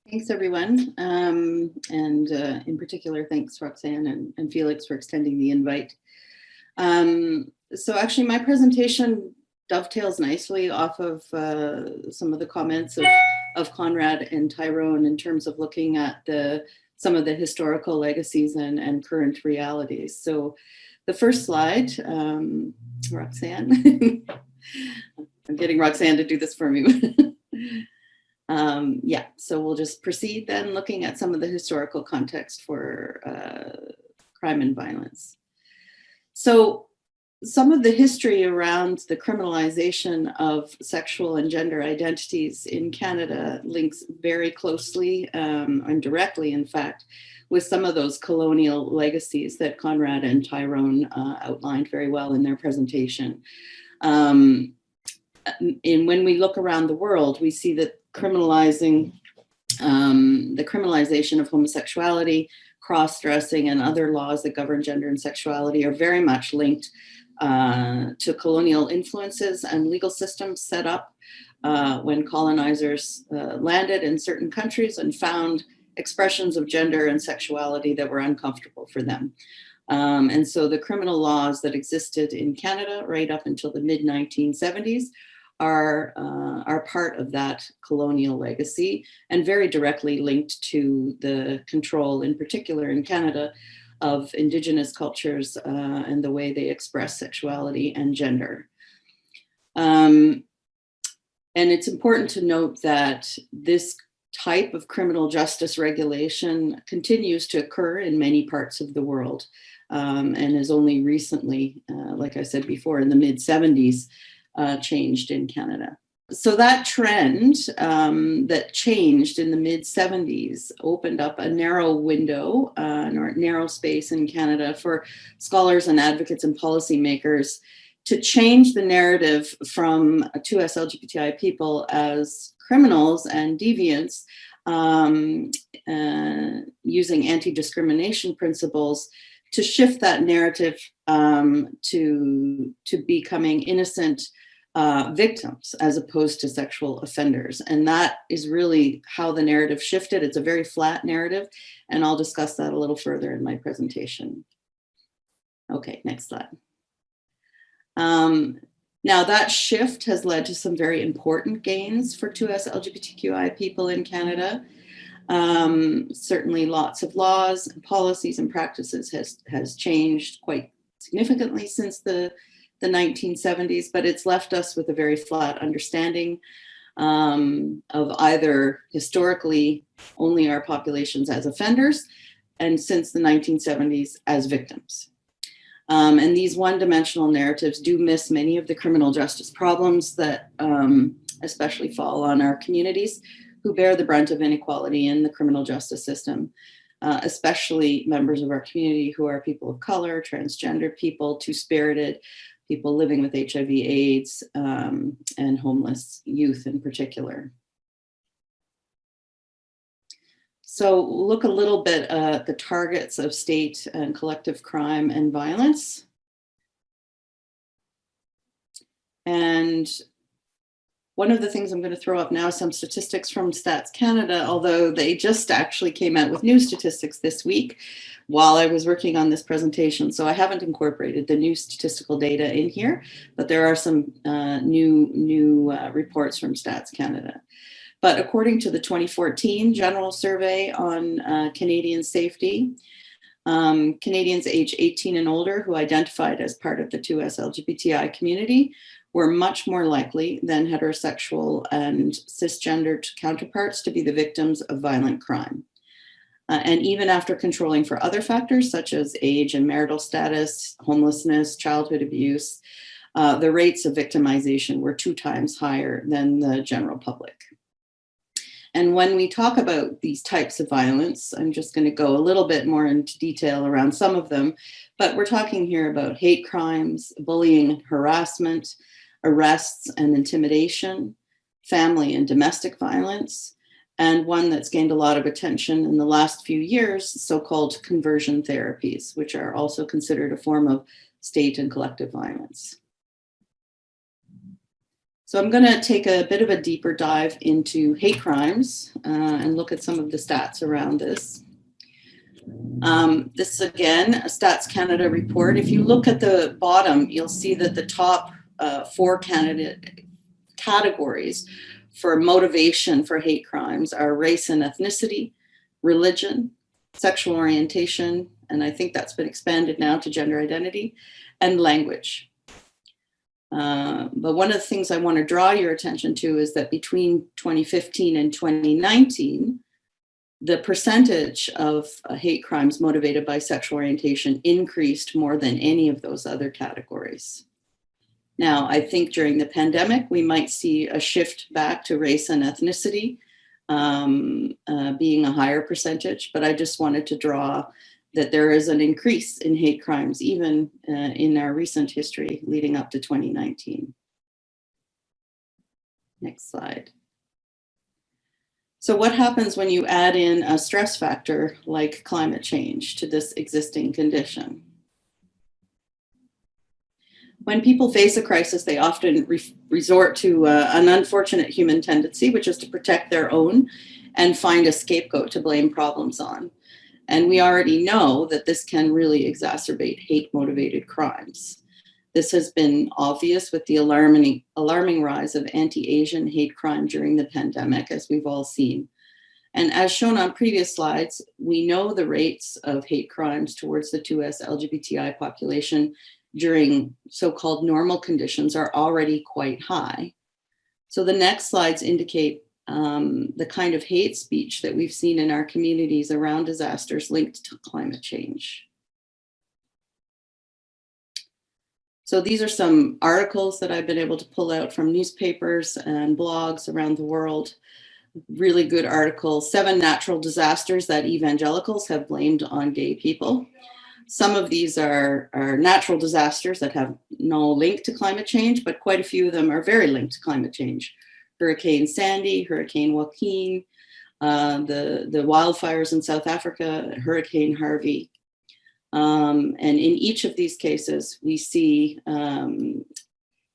Thanks, everyone. In particular, thanks, Roxanne and Felix, for extending the invite. So actually, my presentation dovetails nicely off of some of the comments of Conrad and Tyrone in terms of looking at some of the historical legacies and current realities. So the first slide, Roxanne, I'm getting Roxanne to do this for me. Yeah, so we'll just proceed then looking at some of the historical context for crime and violence. So some of the history around the criminalization of sexual and gender identities in Canada links very closely and directly, in fact, with some of those colonial legacies that Conrad and Tyrone outlined very well in their presentation. And when we look around the world, we see that the criminalization of homosexuality, cross-dressing, and other laws that govern gender and sexuality are very much linked to colonial influences and legal systems set up when colonizers landed in certain countries and found expressions of gender and sexuality that were uncomfortable for them. And so the criminal laws that existed in Canada right up until the mid-1970s are part of that colonial legacy and very directly linked to the control, in particular in Canada, of Indigenous cultures and the way they express sexuality and gender. And it's important to note that this type of criminal justice regulation continues to occur in many parts of the world and has only recently, like I said before, in the mid-70s, changed in Canada. So that trend that changed in the mid-70s opened up a narrow window, or narrow space in Canada for scholars and advocates and policymakers to change the narrative from 2S LGBTI people as criminals and deviants using anti-discrimination principles to shift that narrative to becoming innocent victims as opposed to sexual offenders. And that is really how the narrative shifted. It's a very flat narrative, and I'll discuss that a little further in my presentation. Okay, next slide. Now that shift has led to some very important gains for 2S LGBTQI people in Canada. Certainly lots of laws and policies and practices has changed quite significantly since the 1970s, but it's left us with a very flat understanding of either historically only our populations as offenders and since the 1970s as victims. And these one-dimensional narratives do miss many of the criminal justice problems that especially fall on our communities who bear the brunt of inequality in the criminal justice system, especially members of our community who are people of color, transgender people, two-spirited, people living with HIV/AIDS, and homeless youth in particular. So look a little bit at the targets of state and collective crime and violence. And one of the things I'm going to throw up now is some statistics from Stats Canada, although they just actually came out with new statistics this week while I was working on this presentation. So I haven't incorporated the new statistical data in here, but there are some new reports from Stats Canada. But according to the 2014 General Survey on Canadian Safety, Canadians age 18 and older who identified as part of the 2S LGBTI community were much more likely than heterosexual and cisgendered counterparts to be the victims of violent crime. And even after controlling for other factors such as age and marital status, homelessness, childhood abuse, the rates of victimization were 2 times higher than the general public. And when we talk about these types of violence, I'm just going to go a little bit more into detail around some of them, but we're talking here about hate crimes, bullying, harassment, arrests and intimidation, family and domestic violence, and one that's gained a lot of attention in the last few years, so-called conversion therapies, which are also considered a form of state and collective violence. So I'm going to take a bit of a deeper dive into hate crimes and look at some of the stats around this. This is again a Stats Canada report. If you look at the bottom, you'll see that the top 4 candidate categories for motivation for hate crimes are race and ethnicity, religion, sexual orientation, and I think that's been expanded now to gender identity, and language. But one of the things I want to draw your attention to is that between 2015 and 2019, the percentage of hate crimes motivated by sexual orientation increased more than any of those other categories. Now, I think during the pandemic, we might see a shift back to race and ethnicity being a higher percentage, but I just wanted to draw that there is an increase in hate crimes, even in our recent history leading up to 2019. Next slide. So what happens when you add in a stress factor like climate change to this existing condition? When people face a crisis, they often resort to an unfortunate human tendency, which is to protect their own and find a scapegoat to blame problems on. And we already know that this can really exacerbate hate-motivated crimes. This has been obvious with the alarming rise of anti-Asian hate crime during the pandemic, as we've all seen. And as shown on previous slides, we know the rates of hate crimes towards the 2S LGBTI population during so-called normal conditions are already quite high. So the next slides indicate the kind of hate speech that we've seen in our communities around disasters linked to climate change. So these are some articles that I've been able to pull out from newspapers and blogs around the world. Really good article, 7 natural disasters that evangelicals have blamed on gay people. Some of these are natural disasters that have no link to climate change, but quite a few of them are very linked to climate change. Hurricane Sandy, Hurricane Joaquin, the wildfires in South Africa, Hurricane Harvey. And in each of these cases, we see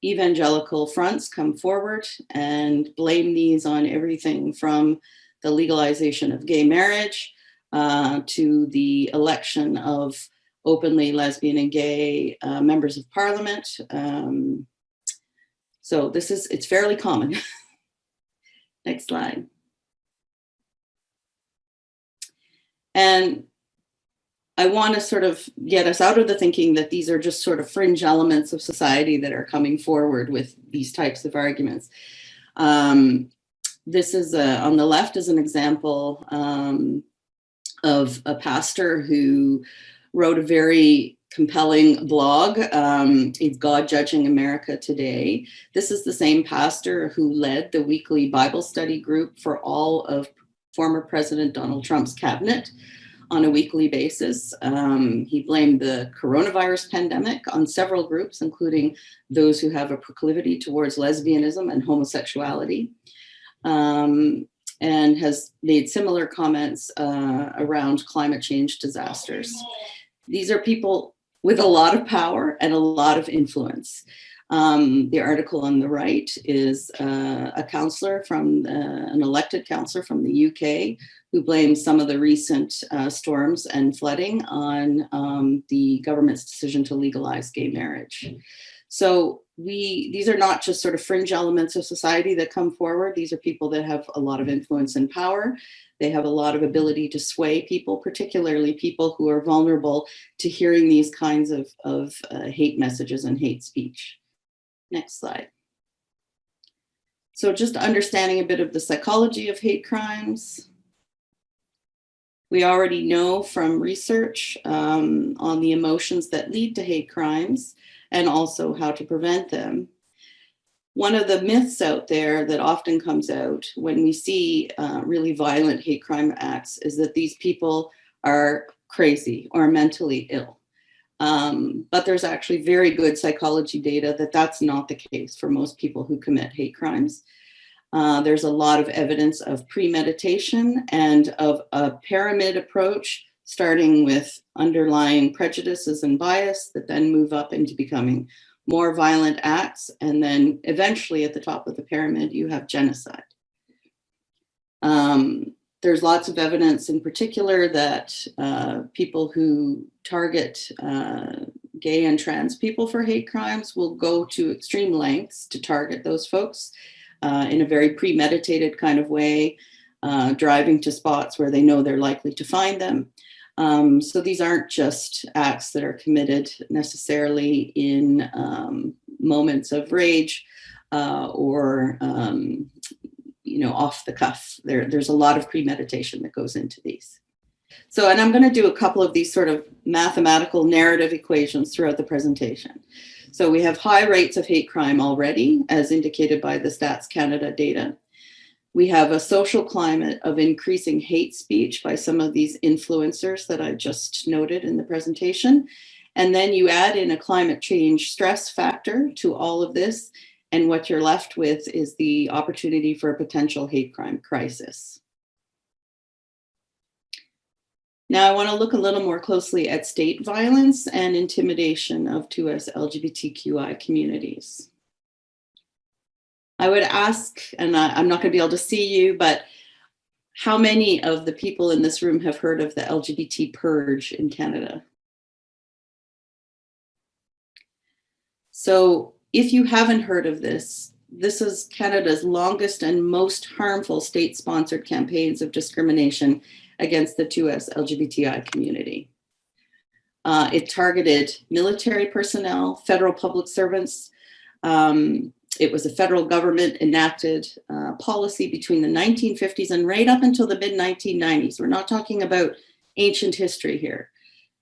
evangelical fronts come forward and blame these on everything from the legalization of gay marriage to the election of openly lesbian and gay members of parliament. So it's fairly common. Next slide. And I want to sort of get us out of the thinking that these are just sort of fringe elements of society that are coming forward with these types of arguments. This is on the left is an example of a pastor who wrote a very compelling blog. It's God Judging America Today. This is the same pastor who led the weekly Bible study group for all of former President Donald Trump's cabinet on a weekly basis. He blamed the coronavirus pandemic on several groups, including those who have a proclivity towards lesbianism and homosexuality, and has made similar comments around climate change disasters. These are people with a lot of power and a lot of influence. The article on the right is a counselor from an elected counselor from the UK who blames some of the recent storms and flooding on the government's decision to legalize gay marriage. So these are not just sort of fringe elements of society that come forward. These are people that have a lot of influence and power. They have a lot of ability to sway people, particularly people who are vulnerable to hearing these kinds of hate messages and hate speech. Next slide. So just understanding a bit of the psychology of hate crimes. We already know from research on the emotions that lead to hate crimes and also how to prevent them. One of the myths out there that often comes out when we see really violent hate crime acts is that these people are crazy or mentally ill. But there's actually very good psychology data that that's not the case for most people who commit hate crimes. There's a lot of evidence of premeditation and of a pyramid approach, starting with underlying prejudices and bias that then move up into becoming more violent acts, and then eventually at the top of the pyramid, you have genocide. There's lots of evidence in particular that people who target gay and trans people for hate crimes will go to extreme lengths to target those folks in a very premeditated kind of way, driving to spots where they know they're likely to find them. So these aren't just acts that are committed necessarily in moments of rage or off the cuff. There's a lot of premeditation that goes into these. So, and I'm going to do a couple of these sort of mathematical narrative equations throughout the presentation. So we have high rates of hate crime already, as indicated by the Stats Canada data. We have a social climate of increasing hate speech by some of these influencers that I just noted in the presentation. And then you add in a climate change stress factor to all of this, and what you're left with is the opportunity for a potential hate crime crisis. Now I want to look a little more closely at state violence and intimidation of 2S LGBTQI communities. I would ask, and I'm not going to be able to see you, but how many of the people in this room have heard of the LGBT purge in Canada? So if you haven't heard of this, this is Canada's longest and most harmful state-sponsored campaigns of discrimination against the 2S LGBTI community. It targeted military personnel, federal public servants. It was a federal government enacted policy between the 1950s and right up until the mid-1990s. We're not talking about ancient history here.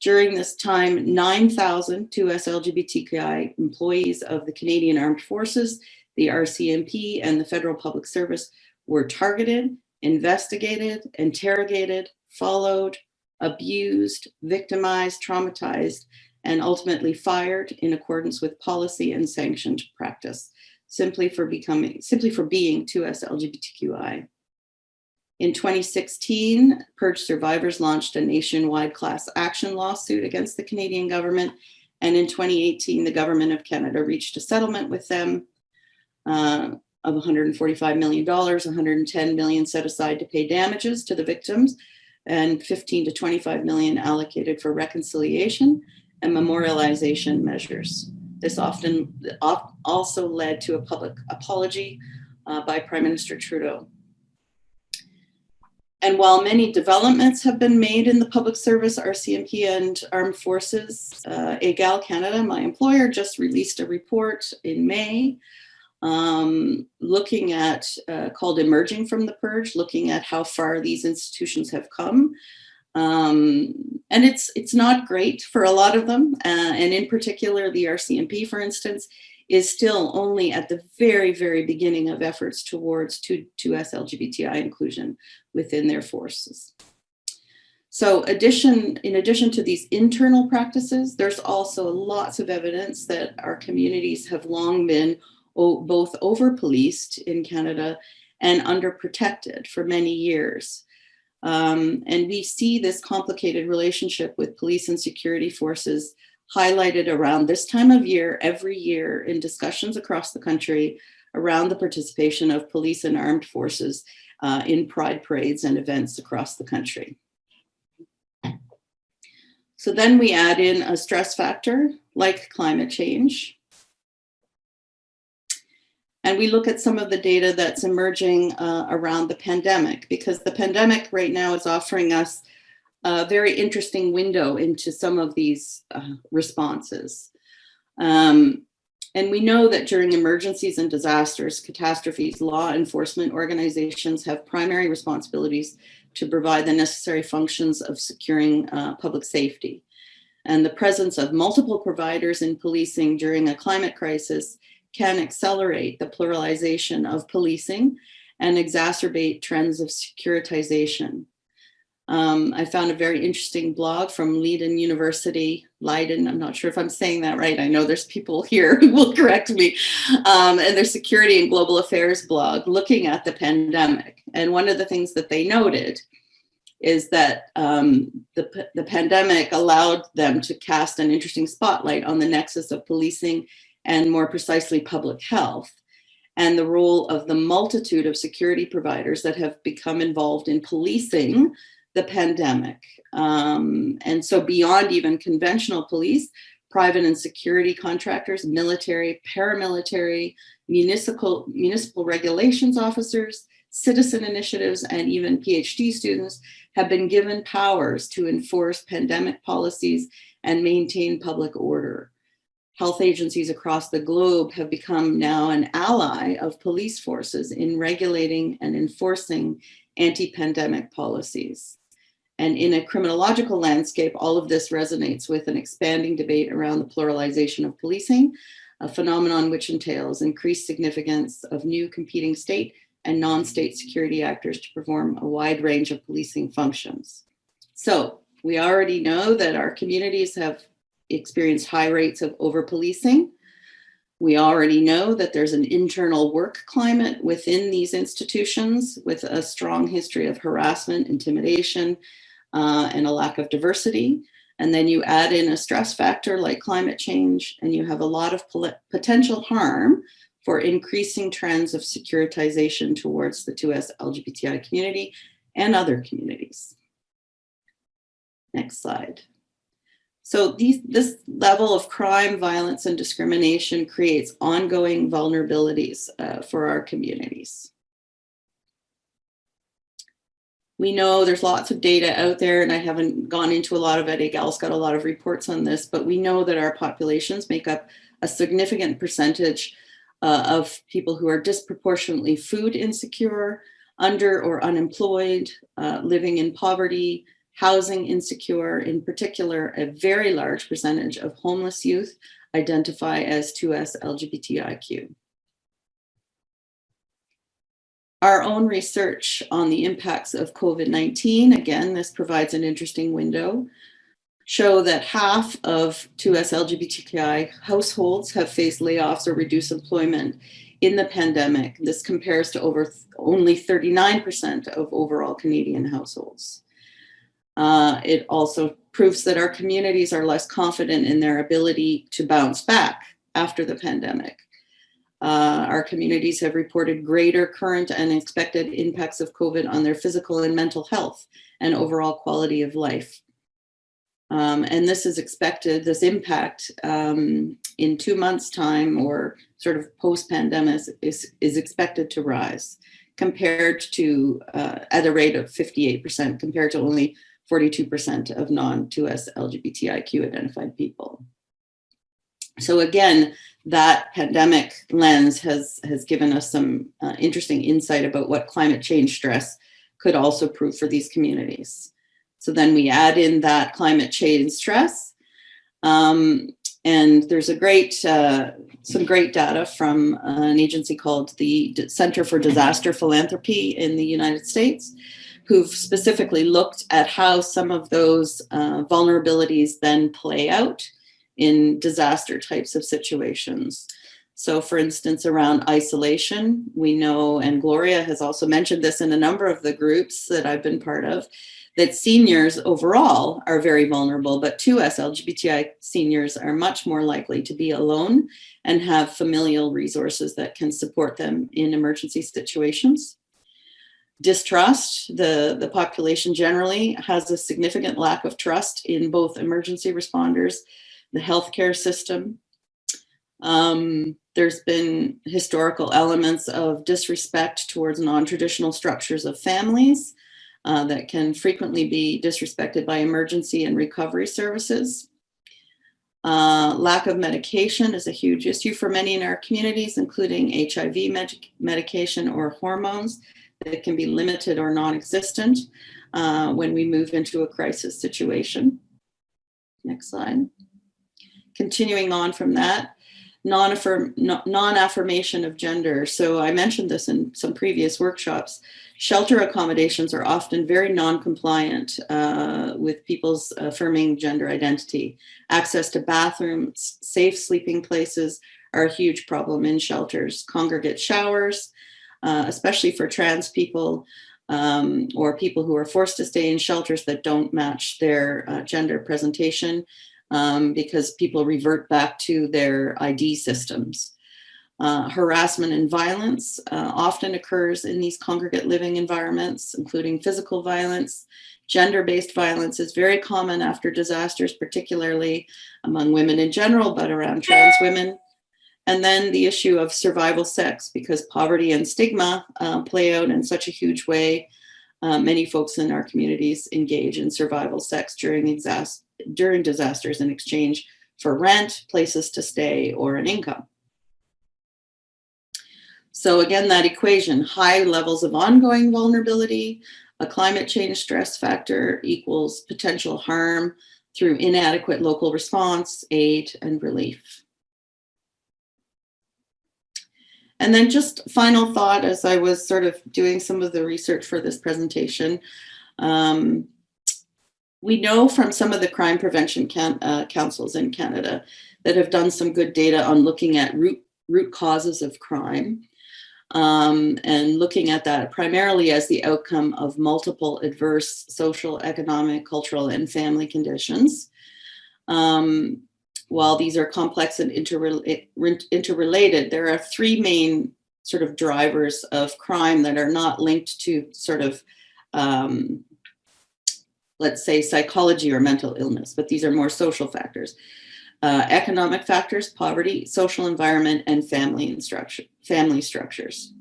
During this time, 9,000 2S LGBTQI employees of the Canadian Armed Forces, the RCMP, and the Federal Public Service were targeted, investigated, interrogated, followed, abused, victimized, traumatized, and ultimately fired in accordance with policy and sanctioned practice, simply for being 2S LGBTQI. In 2016, Purge survivors launched a nationwide class action lawsuit against the Canadian government. And in 2018, the government of Canada reached a settlement with them of $145 million, $110 million set aside to pay damages to the victims, and $15 to $25 million allocated for reconciliation and memorialization measures. This often also led to a public apology by Prime Minister Trudeau. And while many developments have been made in the public service, RCMP and armed forces, Egale Canada, my employer, just released a report in May looking at, called Emerging from the Purge, looking at how far these institutions have come. And it's not great for a lot of them. And in particular, the RCMP, for instance, is still only at the very, very beginning of efforts towards 2S LGBTI inclusion within their forces. So in addition to these internal practices, there's also lots of evidence that our communities have long been both over-policed in Canada and under-protected for many years. And we see this complicated relationship with police and security forces highlighted around this time of year, every year, in discussions across the country around the participation of police and armed forces in pride parades and events across the country. So then we add in a stress factor like climate change. And we look at some of the data that's emerging around the pandemic, because the pandemic right now is offering us a very interesting window into some of these responses. And we know that during emergencies and disasters, catastrophes, law enforcement organizations have primary responsibilities to provide the necessary functions of securing public safety. And the presence of multiple providers in policing during a climate crisis can accelerate the pluralization of policing and exacerbate trends of securitization. I found a very interesting blog from Leiden University, Leiden, I'm not sure if I'm saying that right. I know there's people here who will correct me, and their Security and Global Affairs blog looking at the pandemic. And one of the things that they noted is that the pandemic allowed them to cast an interesting spotlight on the nexus of policing and more precisely public health, and the role of the multitude of security providers that have become involved in policing the pandemic. And so beyond even conventional police, private and security contractors, military, paramilitary, municipal regulations officers, citizen initiatives, and even PhD students have been given powers to enforce pandemic policies and maintain public order. Health agencies across the globe have become now an ally of police forces in regulating and enforcing anti-pandemic policies. And in a criminological landscape, all of this resonates with an expanding debate around the pluralization of policing, a phenomenon which entails increased significance of new competing state and non-state security actors to perform a wide range of policing functions. So we already know that our communities have experienced high rates of over-policing. We already know that there's an internal work climate within these institutions with a strong history of harassment, intimidation, and a lack of diversity. And then you add in a stress factor like climate change, and you have a lot of potential harm for increasing trends of securitization towards the 2S LGBTI community and other communities. Next slide. So this level of crime, violence, and discrimination creates ongoing vulnerabilities for our communities. We know there's lots of data out there, and I haven't gone into a lot of it. Egale's got a lot of reports on this, but we know that our populations make up a significant percentage of people who are disproportionately food insecure, under or unemployed, living in poverty, housing insecure. In particular, a very large percentage of homeless youth identify as 2S LGBTIQ. Our own research on the impacts of COVID-19, again, this provides an interesting window, show that half of 2S LGBTQI households have faced layoffs or reduced employment in the pandemic. This compares to only 39% of overall Canadian households. It also proves that our communities are less confident in their ability to bounce back after the pandemic. Our communities have reported greater current and expected impacts of COVID on their physical and mental health and overall quality of life. And this is expected, this impact in 2 months' time or sort of post-pandemic is expected to rise compared to at a rate of 58% compared to only 42% of non-2S LGBTIQ identified people. So again, that pandemic lens has given us some interesting insight about what climate change stress could also prove for these communities. So then we add in that climate change stress, and there's a some great data from an agency called the Center for Disaster Philanthropy in the United States, who've specifically looked at how some of those vulnerabilities then play out in disaster types of situations. So for instance, around isolation, we know, and Gloria has also mentioned this in a number of the groups that I've been part of, that seniors overall are very vulnerable, but 2S LGBTI seniors are much more likely to be alone and have familial resources that can support them in emergency situations. Distrust, the population generally has a significant lack of trust in both emergency responders, the healthcare system. There's been historical elements of disrespect towards non-traditional structures of families that can frequently be disrespected by emergency and recovery services. Lack of medication is a huge issue for many in our communities, including HIV medication or hormones that can be limited or non-existent when we move into a crisis situation. Next slide. Continuing on from that, non-affirmation of gender. So I mentioned this in some previous workshops. Shelter accommodations are often very non-compliant with people's affirming gender identity. Access to bathrooms, safe sleeping places are a huge problem in shelters. Congregate showers, especially for trans people or people who are forced to stay in shelters that don't match their gender presentation, because people revert back to their ID systems. Harassment and violence often occurs in these congregate living environments, including physical violence. Gender-based violence is very common after disasters, particularly among women in general, but around trans women. And then the issue of survival sex, because poverty and stigma play out in such a huge way. Many folks in our communities engage in survival sex during disasters in exchange for rent, places to stay, or an income. So again, that equation, high levels of ongoing vulnerability, a climate change stress factor equals potential harm through inadequate local response, aid, and relief. And then just final thought, as I was sort of doing some of the research for this presentation, we know from some of the crime prevention councils in Canada that have done some good data on looking at root causes of crime, and looking at that primarily as the outcome of multiple adverse social, economic, cultural, and family conditions. While these are complex and interrelated, there are three main sort of drivers of crime that are not linked to sort of, let's say, psychology or mental illness, but these are more social factors. Economic factors, poverty, social environment, and family structures.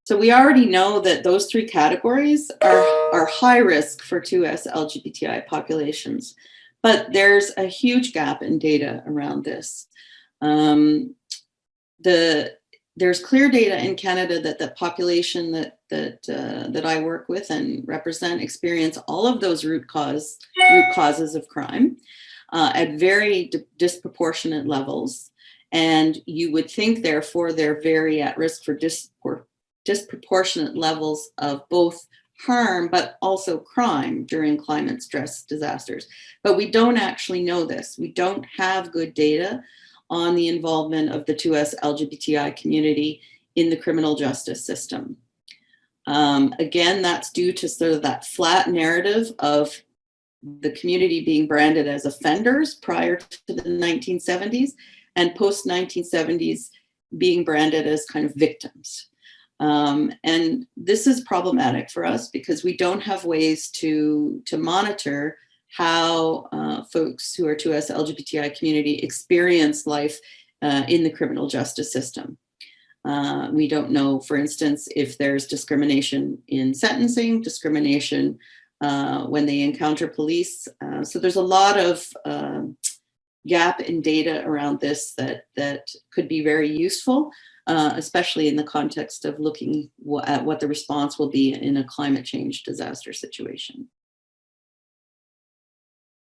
So we already know that those three categories are high risk for 2S LGBTI populations. But there's a huge gap in data around this. There's clear data in Canada that the population that I work with and represent experience all of those root causes of crime at very disproportionate levels. And you would think, therefore, they're very at risk for disproportionate levels of both harm, but also crime during climate stress disasters. But we don't actually know this. We don't have good data on the involvement of the 2S LGBTI community in the criminal justice system. Again, that's due to sort of that flat narrative of the community being branded as offenders prior to the 1970s, and post-1970s being branded as kind of victims. And this is problematic for us because we don't have ways to monitor how folks who are 2S LGBTI community experience life in the criminal justice system. We don't know, for instance, if there's discrimination in sentencing, discrimination when they encounter police. So there's a lot of gap in data around this that could be very useful. Especially in the context of looking at what the response will be in a climate change disaster situation.